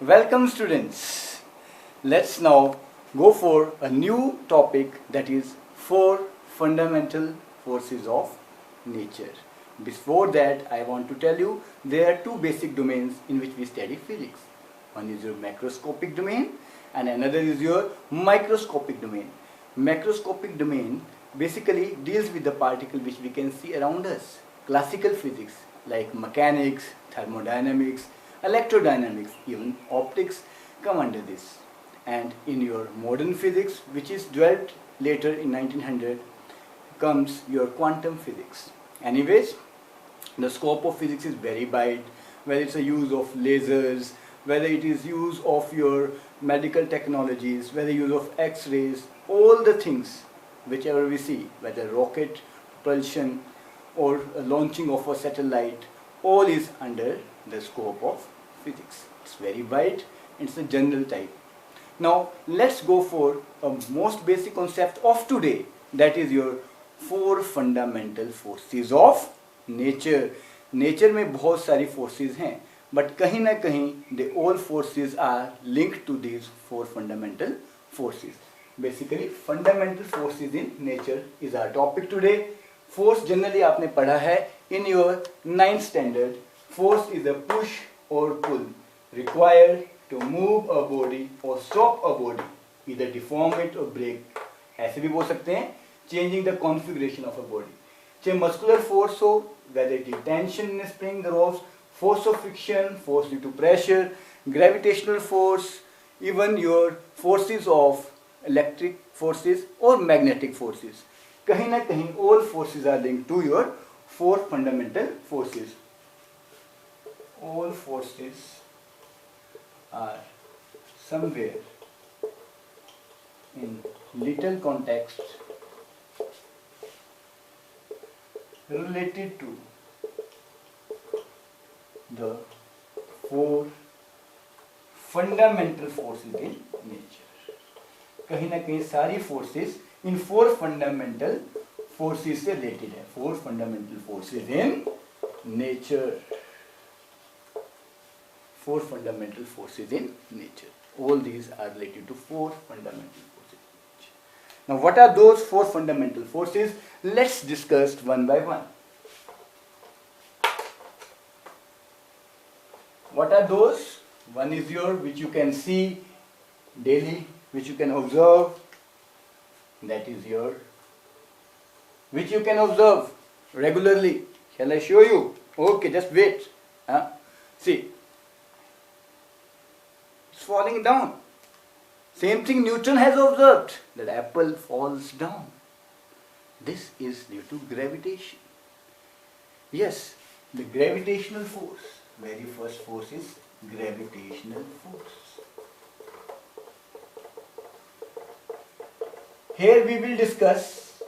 Welcome students. Let's now go for a new topic, that is four fundamental forces of nature. Before that, I want to tell you there are two basic domains in which we study physics. One is your macroscopic domain and another is your microscopic domain. Macroscopic domain basically deals with the particle which we can see around us. Classical physics like mechanics, thermodynamics, electrodynamics, even optics come under this. And in your modern physics, which is developed later in 1900, comes your quantum physics. Anyways, the scope of physics is very wide, whether it's a use of lasers, whether it is use of your medical technologies, whether use of X-rays, all the things whichever we see, whether rocket propulsion or launching of a satellite, all is under the scope of physics. It's very wide, it's a general type. Now let's go for a most basic concept of today, that is your four fundamental forces of nature. Nature में बहुत सारी forces हैं, but कहीं ना कहीं they all forces are linked to these four fundamental forces. Basically fundamental forces in nature is our topic today. Force generally आपने पढ़ा है in your 9th standard. Force is a push और pull required to move a body और stop a body, either deform it और break. ऐसे भी बोल सकते हैं changing the configuration of a body. चाहे मस्कुलर फोर्स हो, whether it is tension in a spring, the ropes, force of friction, force due to pressure, gravitational force, even your forces of electric forces or magnetic forces. कहीं ना कहीं all forces are linked to your four fundamental forces. All forces are somewhere in little context related to the four fundamental forces in nature. कहीं ना कहीं सारी forces इन four fundamental forces से related है. Four fundamental forces in nature. Four fundamental forces in nature. All these are related to four fundamental forces in nature. Now what are those four fundamental forces? Let's discuss one by one. What are those? One is your, which you can see daily, which you can observe. That is your, which you can observe regularly. Shall I show you? Okay, just wait. See, it's falling down. Same thing Newton has observed, that apple falls down. This is due to gravitation. Yes, the gravitational force. Very first force is gravitational force. Here we will discuss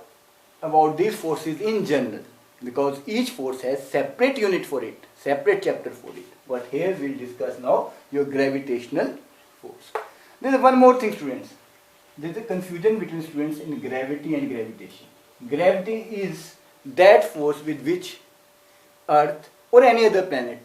about these forces in general, because each force has separate unit for it, separate chapter for it. But here we will discuss now your gravitational force. There is one more thing, students. There is a confusion between students in gravity and gravitation. Gravity is that force with which Earth or any other planet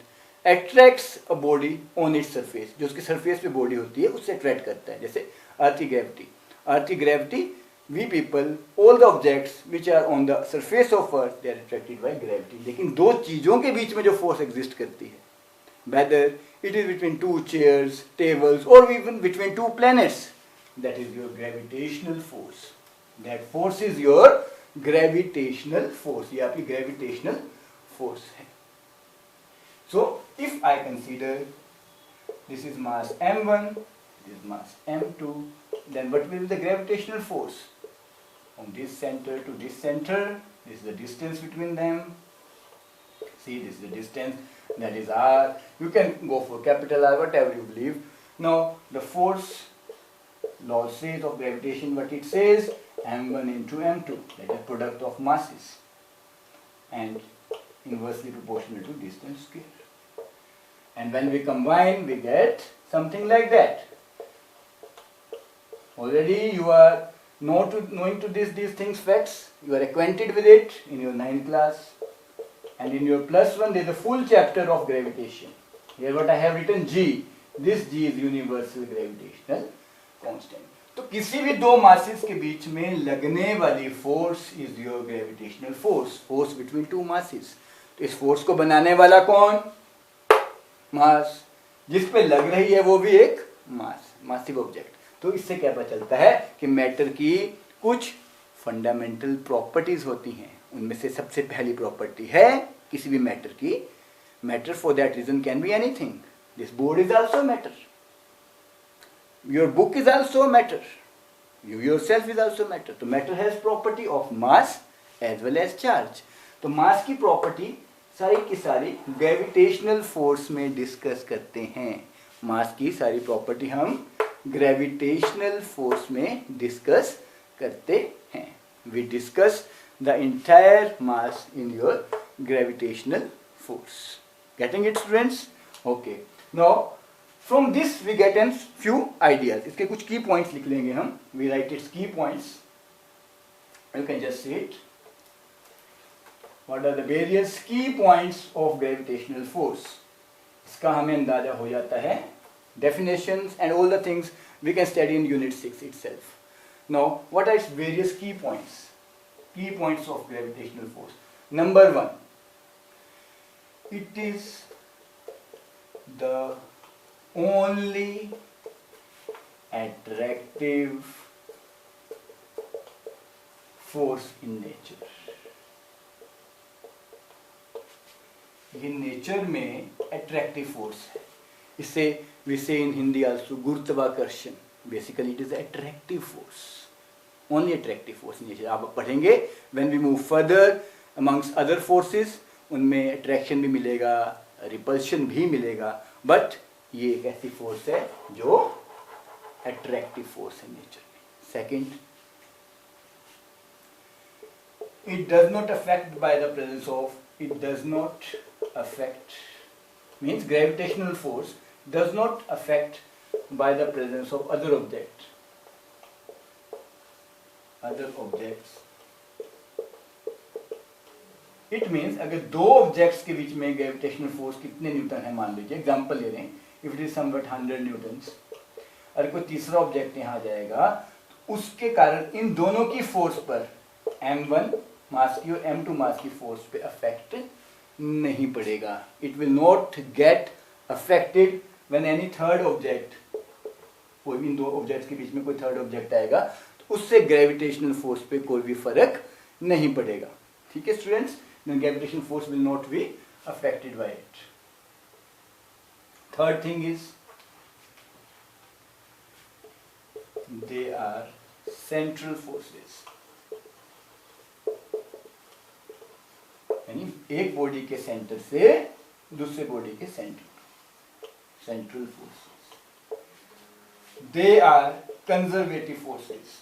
attracts a body on its surface. जो उसकी surface पे body होती है उससे attract करता है. जैसे Earth की gravity. Earth की gravity, we people, all the objects which are on the surface of Earth, they are attracted by gravity. लेकिन दो चीजों के बीच में जो force exist करती है, whether it is between two chairs, tables, or even between two planets, that is your gravitational force. That force is your gravitational force. ये आपकी gravitational force है. So if I consider this is mass m1, this is mass m2, then what will be the gravitational force? From this center to this center, this is the distance between them. See, this is the distance, that is r. You can go for capital R, whatever you believe. Now the force law says of gravitation, what it says, m1 into m2, that is product of masses and inversely proportional to distance square. And when we combine, we get something like that. Already you are knowing to these things, facts. You are acquainted with it in your 9th class. And in your +1 there is a full chapter of gravitation. Here what I have written, G. This g is universal gravitational constant. तो किसी भी दो masses के बीच में लगने वाली force is your gravitational force, force between two masses. तो इस फोर्स को बनाने वाला कौन? मास। जिस पे लग रही है वो भी एक मास, मासिव ऑब्जेक्ट। तो इससे क्या पता चलता है कि मैटर की कुछ फंडामेंटल प्रॉपर्टीज होती हैं। उनमें से सबसे पहली प्रॉपर्टी है किसी भी मैटर की, matter for that reason can be anything. This board is also matter, your book is also matter, you yourself is also matter. तो matter has property of mass as well as charge. तो mass की property सारी की सारी gravitational force में discuss करते हैं। मास की सारी प्रॉपर्टी हम ग्रेविटेशनल फोर्स में डिस्कस करते हैं। We discuss the entire mass in your gravitational force. Getting it students? Okay, now from this we get an few ideas. इसके कुछ की पॉइंट्स लिख लेंगे हम। We write its key points, you can just see it. What are the various key points of gravitational force? इसका हमें अंदाजा हो जाता है। Definitions and all the things we can study in unit 6 itself. Now, what are its various key points? Key points of gravitational force. Number 1, it is the only attractive force in nature. ये nature में attractive force है। इससे we say in Hindi also गुरुत्वाकर्षण। Basically it is attractive force, only attractive force in nature. आप पढ़ेंगे when we move further amongst other forces, उनमें attraction भी मिलेगा, रिपल्शन भी मिलेगा, बट ये एक ऐसी फोर्स है जो अट्रैक्टिव फोर्स है नेचर में। Second, it does not affect by the presence of, it does not affect, means gravitational force does not affect by the presence of other objects. Other objects. It means अगर दो objects के बीच में gravitational force कितने Newton है मान लीजिए, example ले लें, if it is somewhat 100 Newton's, अगर कोई तीसरा ऑब्जेक्ट यहाँ आ जाएगा तो उसके कारण इन दोनों की फोर्स पर m1 मास की और m2 मास की फोर्स पे अफेक्ट नहीं पड़ेगा। It will not get affected when any third object, कोई भी इन दो ऑब्जेक्ट्स के बीच में कोई थर्ड ऑब्जेक्ट आएगा तो उससे ग्रेविटेशनल फोर्स पे कोई भी फर्क नहीं पड़ेगा। ठीक है students? then gravitation force will not be affected by it. Third thing is they are central forces. यानी एक बॉडी के सेंटर से दूसरे बॉडी के centre, central forces. They are conservative forces.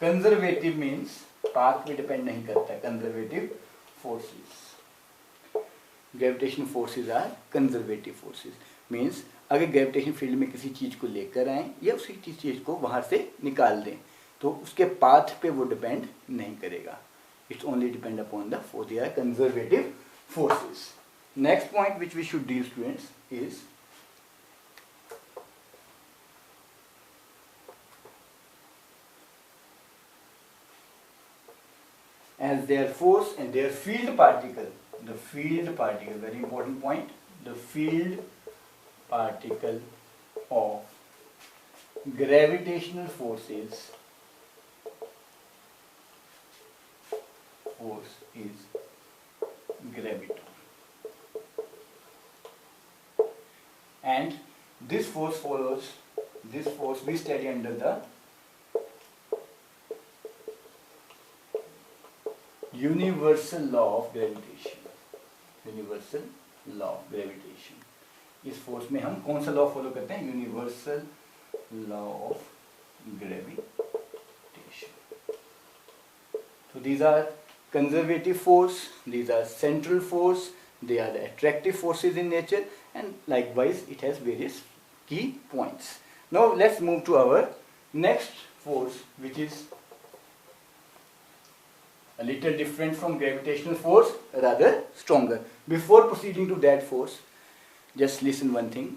Conservative means path पे डिपेंड नहीं करता। Conservative forces, gravitation forces are conservative forces. Means अगर ग्रेविटेशन फील्ड में किसी चीज को लेकर आए या उसी चीज को वहां से निकाल दें तो उसके पाथ पे वो डिपेंड नहीं करेगा। It's only depend upon the force. They are conservative forces. Next point which we should deal students is as their force and their field particle, the field particle, very important point, the field particle of gravitational forces, force is graviton, and this force follows, this force we study under the universal law of gravitation. Universal law of gravitation, इस force में हम कौन सा law follow करते हैं? Universal law of gravitation. तो these are conservative force, these are central force, they are the attractive forces in nature, and likewise it has various key points. Now let's move to our next force which is a little different from gravitational force, rather stronger. Before proceeding to that force, just listen one thing.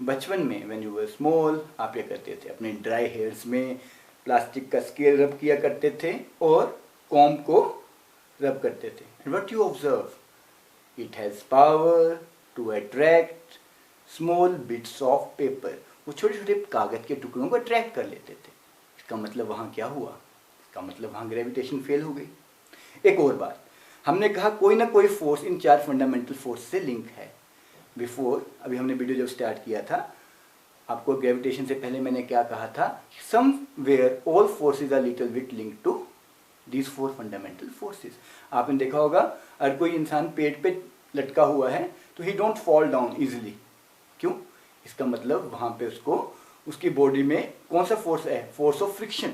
बचपन में when you were small आप क्या करते थे, अपने dry hairs में plastic का scale रब किया करते थे और कॉम्ब को रब करते थे. And what you observe, it has power to attract small bits of paper. वो छोटे छोटे कागज के टुकड़ों को अट्रैक्ट कर लेते थे. इसका मतलब वहाँ क्या हुआ, इसका मतलब वहाँ ग्रेविटेशन फेल हो गई. एक और बात, हमने कहा कोई ना कोई फोर्स इन 4 फंडामेंटल फोर्स से लिंक है. बिफोर, अभी हमने वीडियो जब स्टार्ट किया था, आपको ग्रेविटेशन से पहले मैंने क्या कहा था, somewhere all forces are little bit link to these 4 fundamental forces. आपने देखा होगा अगर कोई इंसान पेड़ पे लटका हुआ है तो ही डोंट फॉल डाउन इजिली. क्यों? इसका मतलब वहाँ पे उसको उसकी बॉडी में कौन सा फोर्स है, फोर्स ऑफ फ्रिक्शन.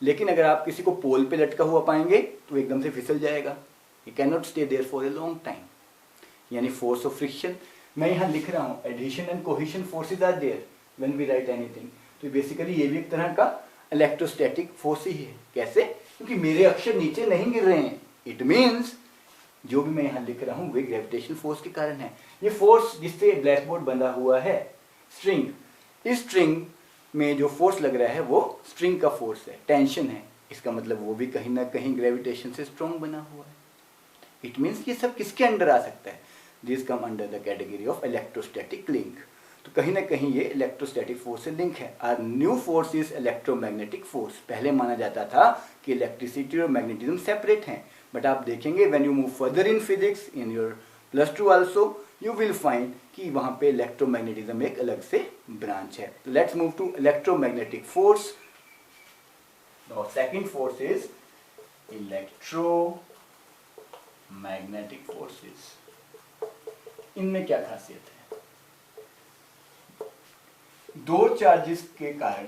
लेकिन अगर आप किसी को पोल पे लटका हुआ पाएंगे तो एकदम से फिसल जाएगा. He can not stay there for a long time. यानी फोर्स ऑफ फ्रिक्शन, मैं यहाँ लिख रहा हूँ adhesion and cohesion forces are there when we write anything. तो बेसिकली ये भी एक तरह का इलेक्ट्रोस्टैटिक फोर्स ही है. कैसे? क्योंकि मेरे अक्षर नीचे नहीं गिर रहे हैं. इट मीन्स जो भी मैं यहाँ लिख रहा हूँ वे ग्रेविटेशनल फोर्स के कारण है. ये फोर्स जिससे ब्लैक बोर्ड बंधा हुआ है, स्ट्रिंग, इस स्ट्रिंग में जो फोर्स लग रहा है वो स्ट्रिंग का फोर्स है, टेंशन है. इसका मतलब वो भी कहीं ना कहीं ग्रेविटेशन से स्ट्रॉन्ग बना हुआ है. इट मीन्स ये सब किसके अंडर आ सकता है, this come under the category of electrostatic link. तो कहीं ना कहीं ये इलेक्ट्रोस्टैटिक फोर्स से लिंक है. Our new force is electromagnetic force. पहले माना जाता था कि इलेक्ट्रिसिटी और मैग्नेटिज्म सेपरेट हैं, बट आप देखेंगे when you move further in physics in your +2 also you will find कि वहाँ पे इलेक्ट्रोमैग्नेटिज्म एक अलग से ब्रांच है. Let's move to electromagnetic force. The second force is electromagnetic forces. इनमें क्या खासियत है, दो चार्जेस के कारण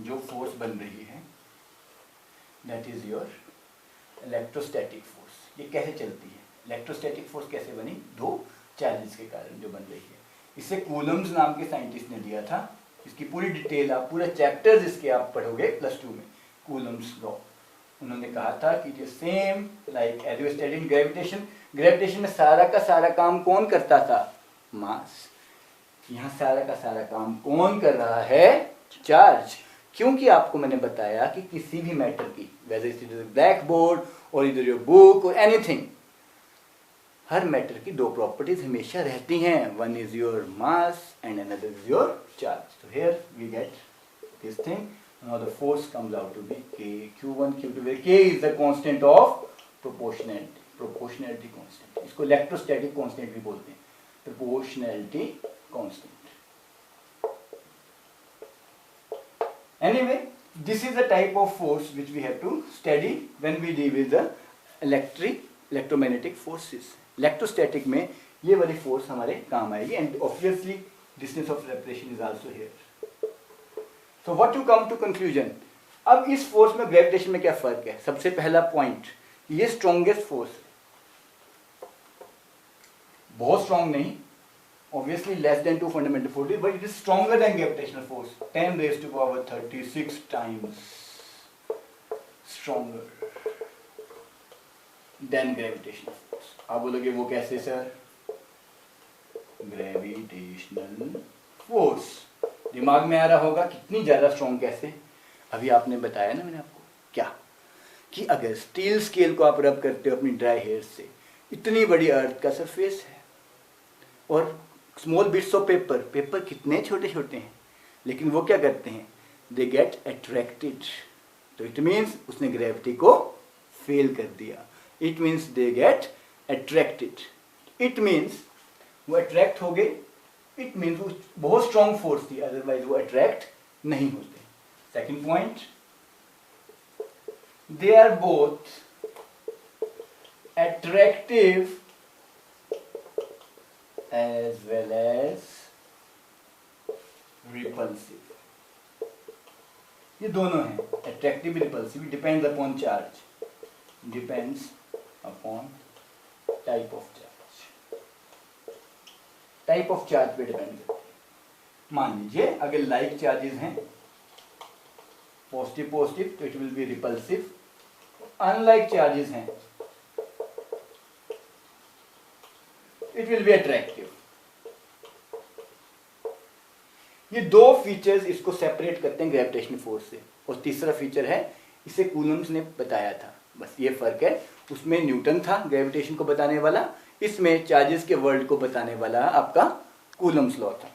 जो फोर्स बन रही है that is your electrostatic force. ये कैसे चलती है, इलेक्ट्रोस्टैटिक फोर्स कैसे बनी, दो चार्जेस के कारण जो बन रही है. इसे कूलम्स नाम के साइंटिस्ट ने दिया था. इसकी पूरी डिटेल आप पूरा चैप्टर्स इसके आप पढ़ोगे +2 में, कूलम्स लॉ. उन्होंने कहा था कि it is same like as you study in gravitation. Gravitation में सारा का सारा काम कौन करता था, मास. यहाँ सारा का सारा काम कौन कर रहा है, चार्ज. क्योंकि आपको मैंने बताया कि किसी भी मैटर की, whether it is black board और इधर योर बुक और एनीथिंग, हर मैटर की दो प्रॉपर्टीज हमेशा रहती हैं. One is your mass and another is your charge. So here we get this thing. Now the force comes out to be K, Q1, Q2, where K is the constant of proportionality. Proportionality constant. इसको electrostatic constant भी बोलते हैं. Proportionality constant. Anyway, this is the type of force which we have to study when we deal with the electromagnetic forces. Electrostatic में ये वाली force हमारे काम आएगी and obviously distance of separation is also here. So what you come to conclusion? अब इस force में gravitation में क्या फर्क है. सबसे पहला पॉइंट, ये स्ट्रॉन्गेस्ट फोर्स, बहुत स्ट्रॉन्ग नहीं, obviously less than 2 fundamental forces, but it is stronger than gravitational force, 10⁻36 times stronger than gravitational force. आप बोलोगे वो कैसे सर, ग्रेविटेशनल फोर्स दिमाग में आ रहा होगा कितनी ज्यादा स्ट्रॉन्ग कैसे. अभी आपने बताया ना मैंने आपको क्या, कि अगर स्टील स्केल को आप रब करते हो अपनी ड्राई हेयर से, इतनी बड़ी अर्थ का सरफेस है और small bits of paper, paper कितने छोटे छोटे हैं, लेकिन वो क्या करते हैं, दे गेट अट्रैक्टेड. तो इट मीन्स उसने ग्रेविटी को फेल कर दिया. It means they get attracted. It means वो अट्रैक्ट हो गए. इट मीन्स वो बहुत स्ट्रॉन्ग फोर्स थी, अदरवाइज वो अट्रैक्ट नहीं होते. Second point, they are both attractive as well as repulsive. ये दोनों हैं, attractive repulsive, depends upon charge, depends upon type of charge. Type of charge पे डिपेंड करते हैं. मान लीजिए अगर लाइक चार्जेस हैं, पॉजिटिव पॉजिटिव, तो it will be repulsive. Unlike charges हैं, it will be attractive. ये दो फीचर्स इसको सेपरेट करते हैं ग्रेविटेशनल फोर्स से, और तीसरा फीचर है इसे कूलम्स ने बताया था, बस ये फर्क है। उसमें न्यूटन था ग्रेविटेशन को बताने वाला, इसमें चार्जेस के वर्ल्ड को बताने वाला आपका कूलम्स लॉ था।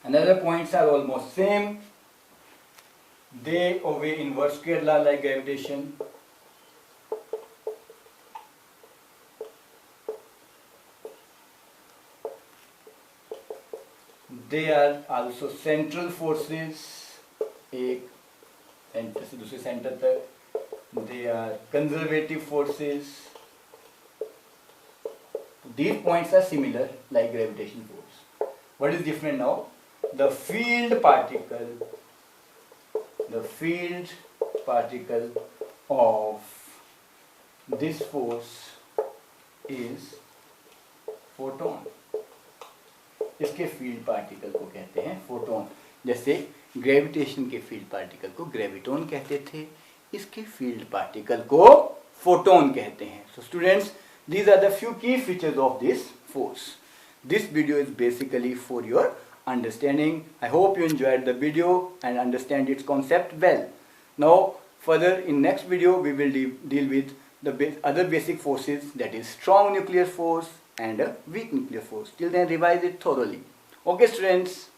Another points are almost same. They obey inverse square law like gravitation. They are also central forces, एक सेंटर से दूसरे सेंटर तक. They are conservative forces. These points are similar like gravitation force. What is different now? The field particle of this force is photon. इसके field particle को कहते हैं photon. जैसे gravitation के फील्ड पार्टिकल को ग्रेविटोन कहते थे, इसके फील्ड पार्टिकल को फोटोन कहते हैं। So students, these are the few key features of this force. This video is basically for your understanding. I hope you enjoyed the video and understand its concept well. Now further in next video we will deal with the other basic forces, that is strong nuclear force and a weak nuclear force. Till then revise it thoroughly. Okay students.